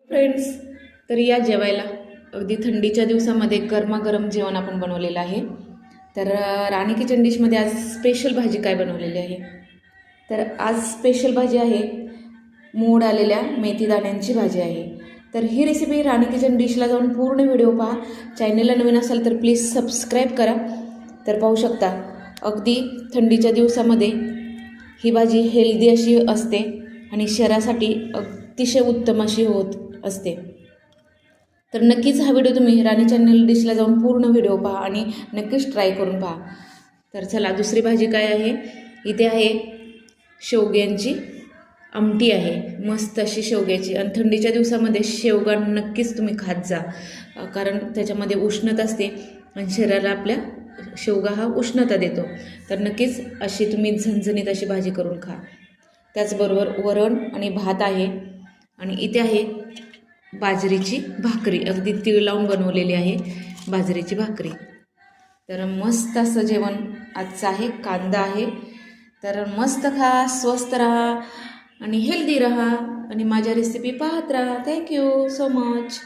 Friends, तर या जेवायला अगदी थंडीच्या दिवसामध्ये गरमागरम जेवण आपण बनवलेलं आहे. तर राणी किचन डिशमध्ये आज स्पेशल भाजी काय बनवलेली आहे, तर आज स्पेशल भाजी आहे मोड आलेल्या मेथी दाण्यांची भाजी आहे. तर ही रेसिपी राणी किचन डिशला जाऊन पूर्ण व्हिडिओ पहा. चॅनलला नवीन असाल तर प्लीज सबस्क्राईब करा. तर पाहू शकता अगदी थंडीच्या दिवसामध्ये ही भाजी हेल्दी अशी असते आणि शरीरासाठी अतिशय उत्तम अशी होत असते. तर नक्कीच हा व्हिडिओ तुम्ही राणी चॅनल डिशला जाऊन पूर्ण व्हिडिओ पहा आणि नक्कीच ट्राय करून पहा. तर चला, दुसरी भाजी काय आहे, इथे आहे शेवग्यांची आमटी आहे, मस्त अशी शेवग्याची. आणि थंडीच्या दिवसामध्ये शेवगा नक्कीच तुम्ही खात जा, कारण त्याच्यामध्ये उष्णता असते आणि शरीराला आपल्या शेवगा हा उष्णता देतो. तर नक्कीच अशी तुम्ही झणझणीत अशी भाजी करून खा. त्याचबरोबर वरण आणि भात आहे आणि इथे आहे बाजरीची भाकरी, अगदी तीळ लावून बनवलेली आहे बाजरीची भाकरी. तर मस्त असं जेवण आजचं आहे. कांदा आहे. तर मस्त खा, स्वस्त राहा आणि हेल्दी राहा आणि माझ्या रेसिपी पाहत राहा. Thank you so much.